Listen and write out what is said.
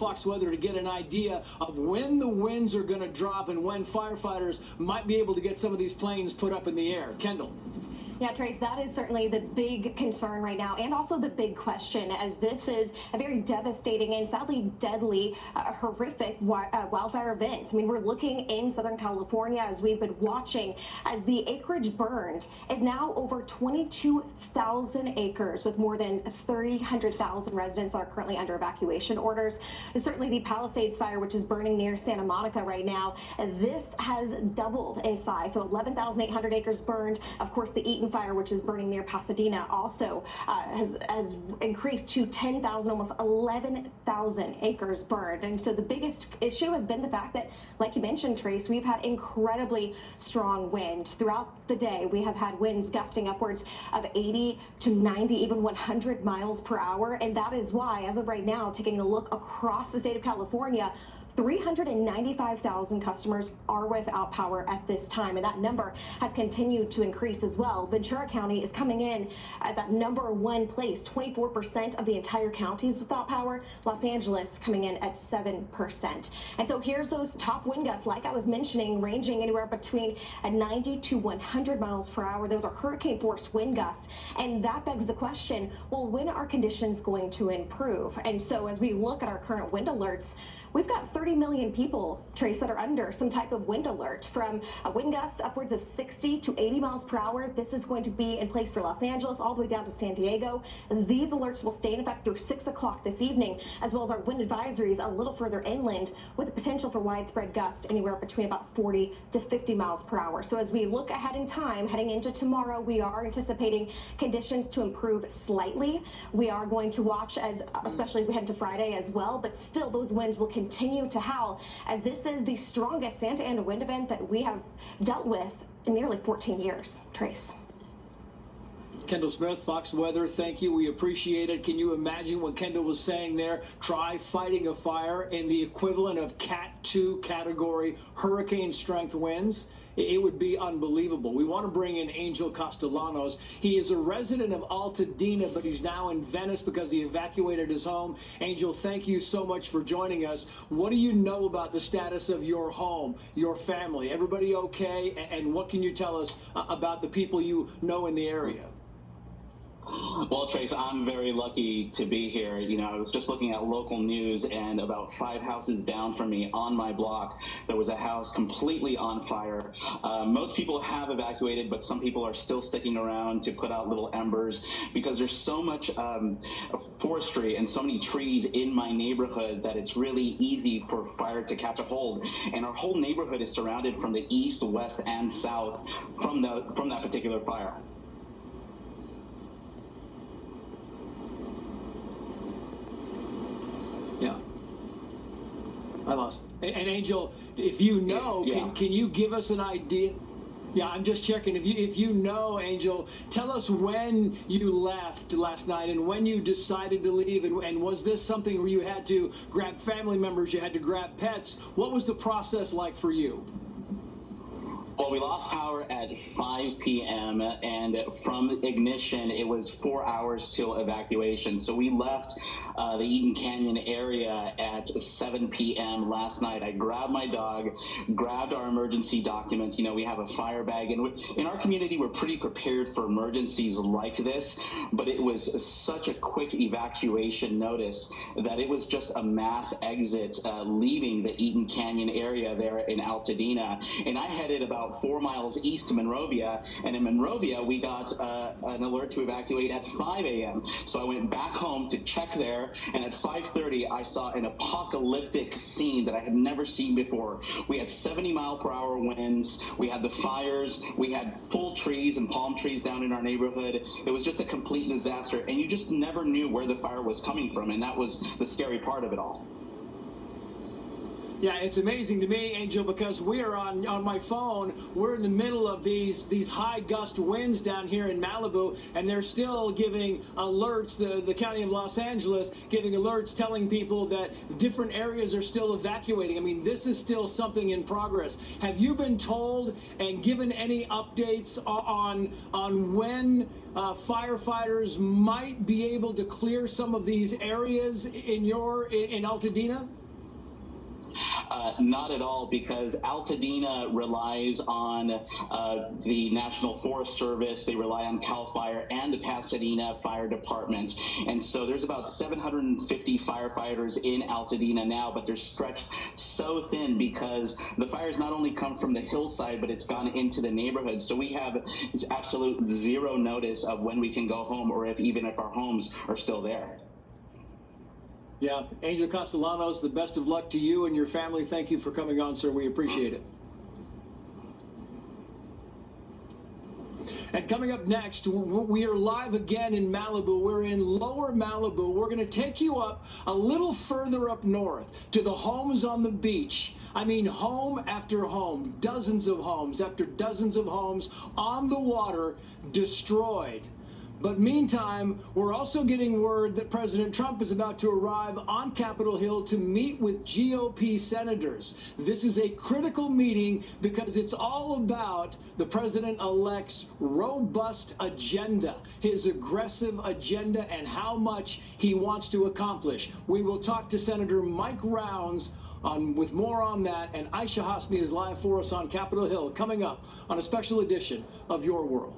Fox Weather to get an idea of when the winds are going to drop and when firefighters might be able to get some of these planes put up in the air. Kendall. Yeah, Trace, that is certainly the big concern right now, and also the big question, as this is a very devastating and sadly deadly, horrific wildfire event. I mean, we're looking in Southern California as we've been watching as the acreage burned is now over 22,000 acres with more than 300,000 residents that are currently under evacuation orders. And certainly the Palisades fire, which is burning near Santa Monica right now, this has doubled in size. So 11,800 acres burned. Of course, the Eaton fire, which is burning near Pasadena, also has increased to 10,000, almost 11,000 acres burned. And so the biggest issue has been the fact that, like you mentioned, Trace, we've had incredibly strong wind throughout the day. We have had winds gusting upwards of 80 to 90, even 100 miles per hour. And that is why, as of right now, taking a look across the state of California, 395,000 customers are without power at this time, and that number has continued to increase as well. Ventura County is coming in at that #1 place. 24% of the entire county is without power. Los Angeles coming in at 7%. And so here's those top wind gusts, like I was mentioning, ranging anywhere between 90 to 100 miles per hour. Those are hurricane force wind gusts, and that begs the question, well, when are conditions going to improve? And so as we look at our current wind alerts, we've got 30 million people, Trace, that are under some type of wind alert, from a wind gust upwards of 60 to 80 miles per hour. This is going to be in place for Los Angeles all the way down to San Diego. These alerts will stay in effect through 6 o'clock this evening, as well as our wind advisories a little further inland, with the potential for widespread gusts anywhere between about 40 to 50 miles per hour. So as we look ahead in time, heading into tomorrow, we are anticipating conditions to improve slightly. We are going to watch, especially as we head into Friday as well, but still those winds will continue to howl, as this is the strongest Santa Ana wind event that we have dealt with in nearly 14 years. Trace. Kendall Smith, Fox Weather, thank you. We appreciate it. Can you imagine what Kendall was saying there? Try fighting a fire in the equivalent of Cat 2 category hurricane strength winds. It would be unbelievable. We want to bring in Angel Castellanos. He is a resident of Altadena, but he's now in Venice because he evacuated his home. Angel, thank you so much for joining us. What do you know about the status of your home, your family? Everybody okay? And what can you tell us about the people you know in the area? Well, Trace, I'm very lucky to be here. You know, I was just looking at local news, and about 5 houses down from me on my block, there was a house completely on fire. Most people have evacuated, but some people are still sticking around to put out little embers because there's so much forestry and so many trees in my neighborhood that it's really easy for fire to catch a hold. And our whole neighborhood is surrounded from the east, west, and south from that particular fire. Yeah, I lost. And Angel, if you know, can you give us an idea? Yeah, I'm just checking. If you know, Angel, tell us when you left last night and when you decided to leave, and was this something where you had to grab family members, you had to grab pets? What was the process like for you? Well, we lost power at 5 p.m. and from ignition, it was 4 hours till evacuation. So we left the Eaton Canyon area at 7 p.m. last night. I grabbed my dog, grabbed our emergency documents. You know, we have a fire bag, and in our community, we're pretty prepared for emergencies like this, but it was such a quick evacuation notice that it was just a mass exit leaving the Eaton Canyon area there in Altadena. And I headed about 4 miles east to Monrovia, and in Monrovia, we got an alert to evacuate at 5 a.m. So I went back home to check there, and at 5:30, I saw an apocalyptic scene that I had never seen before. We had 70-mile-per-hour winds, we had the fires, we had full trees and palm trees down in our neighborhood. It was just a complete disaster, and you just never knew where the fire was coming from, and that was the scary part of it all. Yeah, it's amazing to me, Angel, because we are on my phone. We're in the middle of these high gust winds down here in Malibu, and they're still giving alerts. The county of Los Angeles giving alerts, telling people that different areas are still evacuating. I mean, this is still something in progress. Have you been told and given any updates on when firefighters might be able to clear some of these areas in Altadena? Not at all, because Altadena relies on the National Forest Service. They rely on CAL FIRE and the Pasadena Fire Department. And so there's about 750 firefighters in Altadena now, but they're stretched so thin because the fires not only come from the hillside, but it's gone into the neighborhood. So we have absolute zero notice of when we can go home, or even if our homes are still there. Yeah, Angel Castellanos, the best of luck to you and your family. Thank you for coming on, sir. We appreciate it. And coming up next, we are live again in Malibu. We're in Lower Malibu. We're going to take you up a little further up north to the homes on the beach. I mean, home after home, dozens of homes after dozens of homes on the water destroyed. But meantime, we're also getting word that President Trump is about to arrive on Capitol Hill to meet with GOP senators. This is a critical meeting because it's all about the president-elect's robust agenda, his aggressive agenda, and how much he wants to accomplish. We will talk to Senator Mike Rounds with more on that, and Aisha Hasni is live for us on Capitol Hill, coming up on a special edition of Your World.